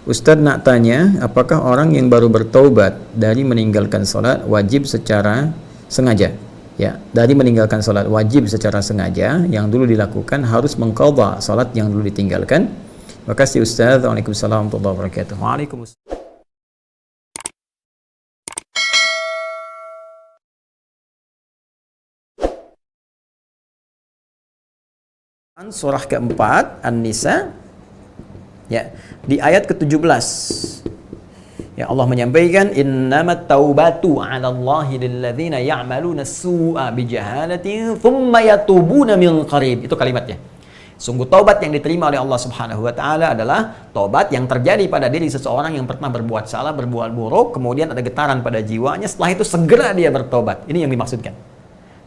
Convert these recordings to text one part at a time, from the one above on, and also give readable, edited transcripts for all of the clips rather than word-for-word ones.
Ustadz nak tanya, apakah orang yang baru bertaubat dari meninggalkan sholat wajib secara sengaja? Ya, dari meninggalkan sholat wajib secara sengaja, yang dulu dilakukan harus mengqadha sholat yang dulu ditinggalkan. Makasih Ustadz. Waalaikumsalam warahmatullahi wabarakatuh. Waalaikumsalam. Surah keempat An-Nisa, ya, di ayat ke-17, ya, Allah menyampaikan innamat taubatu 'ala Allahi lilladzina ya'maluna as-su'a bijahalatin thumma yatubuna min qarib. Itu kalimatnya. Sungguh taubat yang diterima oleh Allah Subhanahu wa taala adalah taubat yang terjadi pada diri seseorang yang pernah berbuat salah, berbuat buruk, kemudian ada getaran pada jiwanya, setelah itu segera dia bertobat. Ini yang dimaksudkan.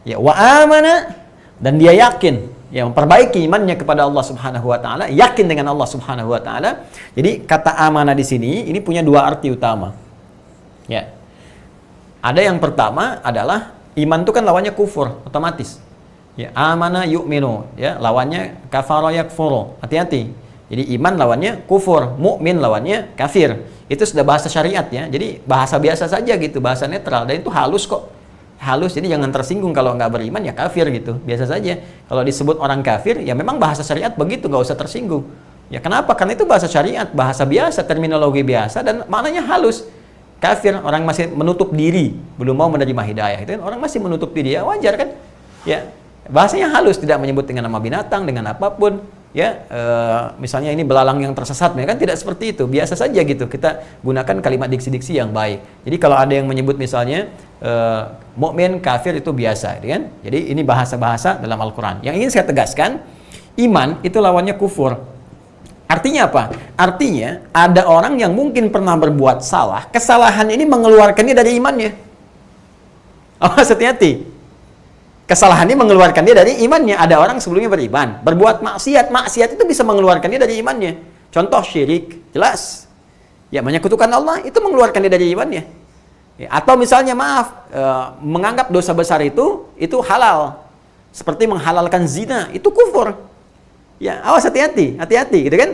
Ya, wa amana, dan dia yakin, ya, memperbaiki imannya kepada Allah Subhanahu wa taala, yakin dengan Allah Subhanahu wa taala. Jadi kata amanah di sini ini punya dua arti utama. Ya. Ada yang pertama adalah iman itu kan lawannya kufur, otomatis. Ya, amana yu'minu, ya, lawannya kafara yakfuru. Hati-hati. Jadi iman lawannya kufur, mukmin lawannya kafir. Itu sudah bahasa syariat, ya. Jadi bahasa biasa saja gitu, bahasa netral, dan itu halus kok. Halus, jadi jangan tersinggung kalau nggak beriman ya kafir gitu, biasa saja. Kalau disebut orang kafir, ya memang bahasa syariat begitu, nggak usah tersinggung. Ya kenapa? Karena itu bahasa syariat, bahasa biasa, terminologi biasa, dan maknanya halus. Kafir, orang masih menutup diri, belum mau menerima hidayah, itu kan orang masih menutup diri, ya wajar kan? Ya, bahasanya halus, tidak menyebut dengan nama binatang, dengan apapun. Ya, misalnya ini belalang yang tersesat, kan tidak seperti itu, biasa saja gitu. Kita gunakan kalimat diksi-diksi yang baik. Jadi kalau ada yang menyebut misalnya mukmin, kafir, itu biasa, kan? Jadi ini bahasa-bahasa dalam Al-Quran. Yang ingin saya tegaskan, iman itu lawannya kufur. Artinya apa? Artinya ada orang yang mungkin pernah berbuat salah, kesalahan ini mengeluarkannya dari imannya. Oh, hati-hati. Kesalahan ini mengeluarkan dia dari imannya. Ada orang sebelumnya beriman, berbuat maksiat, maksiat itu bisa mengeluarkan dia dari imannya. Contoh syirik, jelas. Ya, menyekutukan Allah itu mengeluarkan dia dari imannya. Ya, atau misalnya menganggap dosa besar itu halal. Seperti menghalalkan zina, itu kufur. Ya, awas, hati-hati, hati-hati gitu kan.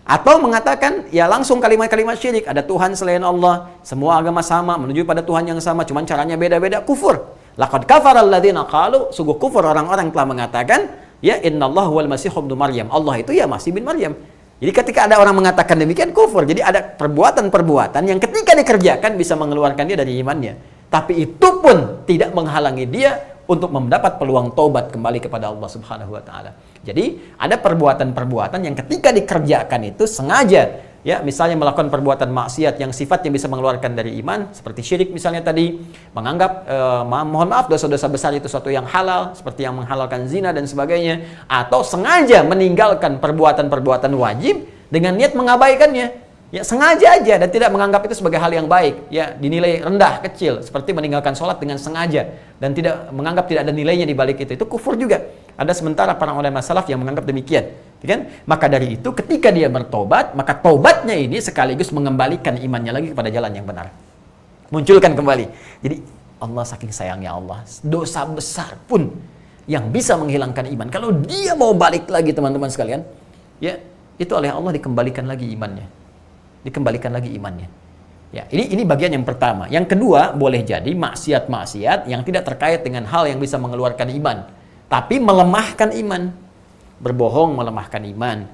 Atau mengatakan ya langsung kalimat-kalimat syirik, ada Tuhan selain Allah, semua agama sama, menuju pada Tuhan yang sama, cuman caranya beda-beda, kufur. Laqad kafara alladziina qalu, sungguh kufur orang-orang yang telah mengatakan ya innallaha huwal masih ibnu Maryam. Allah itu ya Masih bin Maryam. Jadi ketika ada orang mengatakan demikian, kufur. Jadi ada perbuatan-perbuatan yang ketika dikerjakan bisa mengeluarkan dia dari imannya. Tapi itu pun tidak menghalangi dia untuk mendapat peluang taubat kembali kepada Allah Subhanahu wa taala. Jadi ada perbuatan-perbuatan yang ketika dikerjakan itu sengaja, ya, misalnya melakukan perbuatan maksiat yang sifatnya bisa mengeluarkan dari iman, seperti syirik misalnya tadi, menganggap mohon maaf dosa-dosa besar itu suatu yang halal, seperti yang menghalalkan zina dan sebagainya, atau sengaja meninggalkan perbuatan-perbuatan wajib dengan niat mengabaikannya. Ya, sengaja aja dan tidak menganggap itu sebagai hal yang baik, ya, dinilai rendah, kecil, seperti meninggalkan sholat dengan sengaja dan tidak menganggap tidak ada nilainya di balik itu kufur juga. Ada sementara para ulama salaf yang menganggap demikian, kan? Maka dari itu ketika dia bertobat, maka tobatnya ini sekaligus mengembalikan imannya lagi kepada jalan yang benar. Munculkan kembali. Jadi Allah saking sayangnya Allah, dosa besar pun yang bisa menghilangkan iman, kalau dia mau balik lagi teman-teman sekalian, ya, itu oleh Allah dikembalikan lagi imannya. Dikembalikan lagi imannya. Ya, ini bagian yang pertama. Yang kedua, boleh jadi maksiat-maksiat yang tidak terkait dengan hal yang bisa mengeluarkan iman, tapi melemahkan iman. Berbohong melemahkan iman,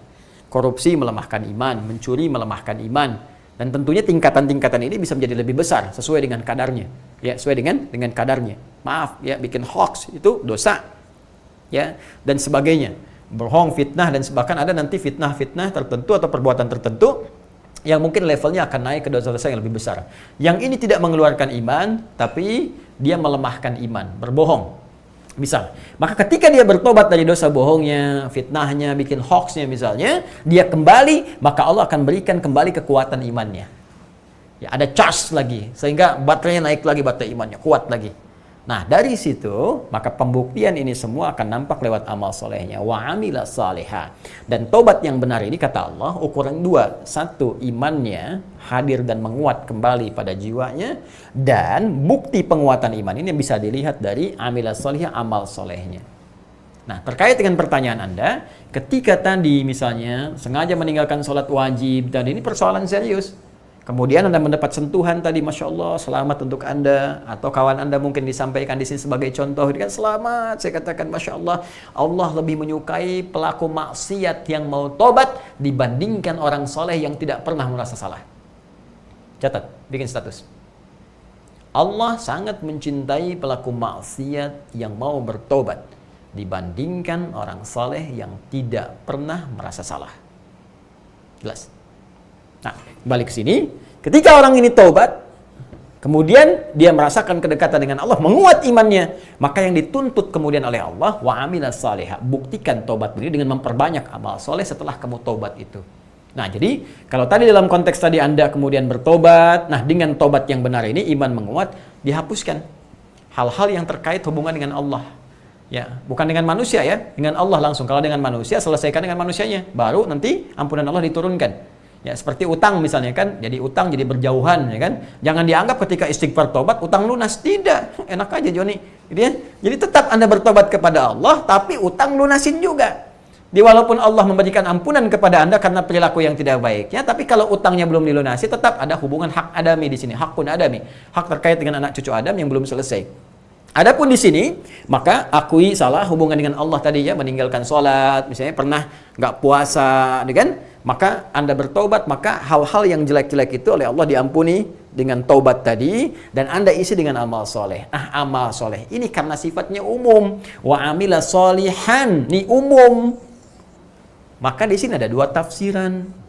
korupsi melemahkan iman, mencuri melemahkan iman. Dan tentunya tingkatan-tingkatan ini bisa menjadi lebih besar sesuai dengan kadarnya. Ya, sesuai dengan kadarnya. Maaf, ya, bikin hoax itu dosa. Ya, dan sebagainya. Berbohong, fitnah, dan bahkan ada nanti fitnah-fitnah tertentu atau perbuatan tertentu yang mungkin levelnya akan naik ke dosa-dosa yang lebih besar. Yang ini tidak mengeluarkan iman, tapi dia melemahkan iman, berbohong. Misal, maka ketika dia bertobat dari dosa bohongnya, fitnahnya, bikin hoaxnya misalnya, dia kembali, maka Allah akan berikan kembali kekuatan imannya. Ya, ada charge lagi, sehingga baterainya naik lagi, baterai imannya kuat lagi. Nah, dari situ, maka pembuktian ini semua akan nampak lewat amal solehnya. Wa amila salihah. Dan tobat yang benar ini, kata Allah, ukuran dua. Satu, imannya hadir dan menguat kembali pada jiwanya. Dan bukti penguatan iman ini bisa dilihat dari amila salihah, amal solehnya. Nah, terkait dengan pertanyaan Anda, ketika tadi misalnya sengaja meninggalkan sholat wajib, dan ini persoalan serius, kemudian Anda mendapat sentuhan tadi, Masya Allah, selamat untuk Anda, atau kawan Anda mungkin disampaikan di sini sebagai contoh, kan selamat, saya katakan Masya Allah, Allah lebih menyukai pelaku maksiat yang mau tobat dibandingkan orang soleh yang tidak pernah merasa salah. Catat, bikin status. Allah sangat mencintai pelaku maksiat yang mau bertobat dibandingkan orang saleh yang tidak pernah merasa salah. Jelas? Nah, balik ke sini, ketika orang ini taubat, kemudian dia merasakan kedekatan dengan Allah, menguat imannya, maka yang dituntut kemudian oleh Allah, wa amilas salihah, buktikan taubat ini dengan memperbanyak amal soleh setelah kamu taubat itu. Nah, jadi kalau tadi dalam konteks tadi Anda kemudian bertobat, nah dengan tobat yang benar ini iman menguat, dihapuskan hal-hal yang terkait hubungan dengan Allah. Ya, bukan dengan manusia ya, dengan Allah langsung. Kalau dengan manusia, selesaikan dengan manusianya, baru nanti ampunan Allah diturunkan. Ya, seperti utang misalnya kan, jadi utang jadi berjauhan ya kan. Jangan dianggap ketika istighfar tobat utang lunas, tidak. Enak aja Joni, gitu ya. Jadi tetap Anda bertobat kepada Allah, tapi utang lunasin juga. Walaupun Allah memberikan ampunan kepada Anda karena perilaku yang tidak baik, ya, tapi kalau utangnya belum dilunasi, tetap ada hubungan hak adami di sini, hakun adami, hak terkait dengan anak cucu Adam yang belum selesai. Adapun di sini, maka akui salah hubungan dengan Allah tadi ya, meninggalkan sholat, misalnya pernah nggak puasa, kan? Maka Anda bertobat, maka hal-hal yang jelek-jelek itu oleh Allah diampuni dengan taubat tadi, dan Anda isi dengan amal soleh. Amal soleh ini karena sifatnya umum, wa amila solihan, ini umum. Maka di sini ada dua tafsiran.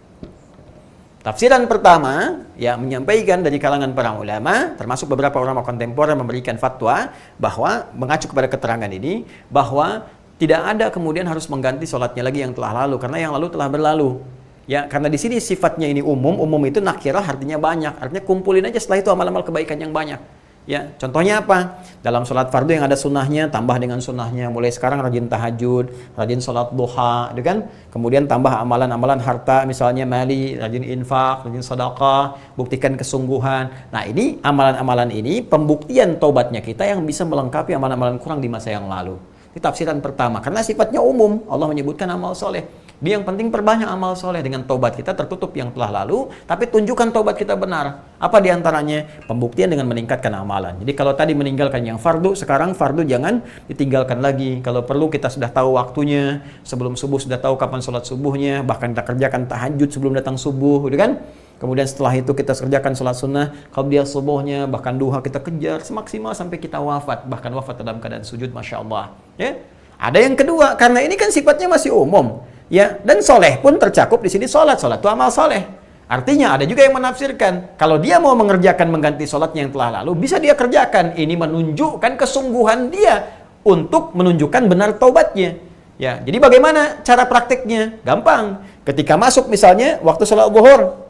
Tafsiran pertama, ya, menyampaikan dari kalangan para ulama, termasuk beberapa ulama kontemporer memberikan fatwa bahwa mengacu kepada keterangan ini, bahwa tidak ada kemudian harus mengganti sholatnya lagi yang telah lalu, karena yang lalu telah berlalu. Ya, karena di sini sifatnya ini umum itu nakirah artinya banyak, artinya kumpulin aja setelah itu amal-amal kebaikan yang banyak. Ya, contohnya apa? Dalam sholat fardu yang ada sunnahnya, tambah dengan sunnahnya. Mulai sekarang rajin tahajud, rajin sholat duha, gitu kan? Kemudian tambah amalan-amalan harta, misalnya mali, rajin infak, rajin sedekah, buktikan kesungguhan. Nah, ini amalan-amalan ini pembuktian taubatnya kita yang bisa melengkapi amalan-amalan kurang di masa yang lalu. Ini tafsiran pertama, karena sifatnya umum. Allah menyebutkan amal soleh. Dia yang penting perbanyak amal soleh, dengan taubat kita tertutup yang telah lalu, tapi tunjukkan taubat kita benar. Apa diantaranya? Pembuktian dengan meningkatkan amalan. Jadi kalau tadi meninggalkan yang fardu, sekarang fardu jangan ditinggalkan lagi. Kalau perlu kita sudah tahu waktunya, sebelum subuh sudah tahu kapan sholat subuhnya, bahkan kita kerjakan tahajud sebelum datang subuh, gitu kan? Kemudian setelah itu kita kerjakan sholat sunnah, qabliyah subuhnya, bahkan duha kita kejar semaksimal sampai kita wafat, bahkan wafat dalam keadaan sujud, Masya Allah. Ya? Ada yang kedua, karena ini kan sifatnya masih umum. Ya, dan soleh pun tercakup di sini sholat itu amal soleh. Artinya ada juga yang menafsirkan kalau dia mau mengerjakan mengganti sholatnya yang telah lalu, bisa dia kerjakan. Ini menunjukkan kesungguhan dia untuk menunjukkan benar taubatnya. Ya, jadi bagaimana cara praktiknya? Gampang. Ketika masuk misalnya waktu sholat zuhur,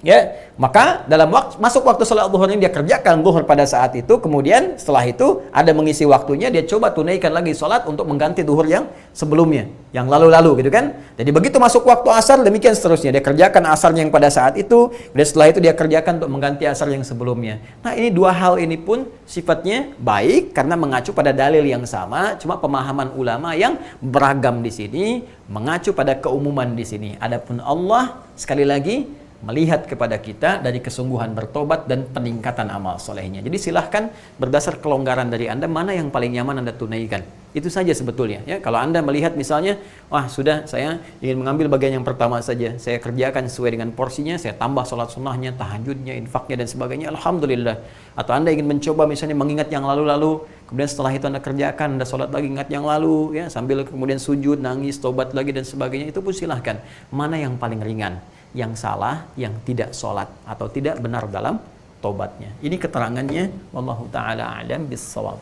ya, maka dalam masuk waktu sholat zuhur ini dia kerjakan zuhur pada saat itu, kemudian setelah itu ada mengisi waktunya, dia coba tunaikan lagi sholat untuk mengganti zuhur yang sebelumnya, yang lalu-lalu, gitu kan. Jadi begitu masuk waktu asar, demikian seterusnya, dia kerjakan asarnya yang pada saat itu, dan setelah itu dia kerjakan untuk mengganti asar yang sebelumnya. Nah, ini dua hal ini pun sifatnya baik karena mengacu pada dalil yang sama, cuma pemahaman ulama yang beragam di sini mengacu pada keumuman di sini. Adapun Allah sekali lagi melihat kepada kita dari kesungguhan bertobat dan peningkatan amal solehnya. Jadi silahkan berdasar kelonggaran dari Anda, mana yang paling nyaman Anda tunaikan. Itu saja sebetulnya. Ya, kalau Anda melihat misalnya, wah sudah saya ingin mengambil bagian yang pertama saja, saya kerjakan sesuai dengan porsinya, saya tambah sholat sunnahnya, tahajudnya, infaknya dan sebagainya, Alhamdulillah. Atau Anda ingin mencoba misalnya mengingat yang lalu-lalu, kemudian setelah itu Anda kerjakan, Anda sholat lagi ingat yang lalu, ya, sambil kemudian sujud, nangis, tobat lagi dan sebagainya, itu pun silahkan. Mana yang paling ringan? Yang salah, yang tidak sholat atau tidak benar dalam tobatnya. Ini keterangannya. Wallahu ta'ala a'lam bis-shawab.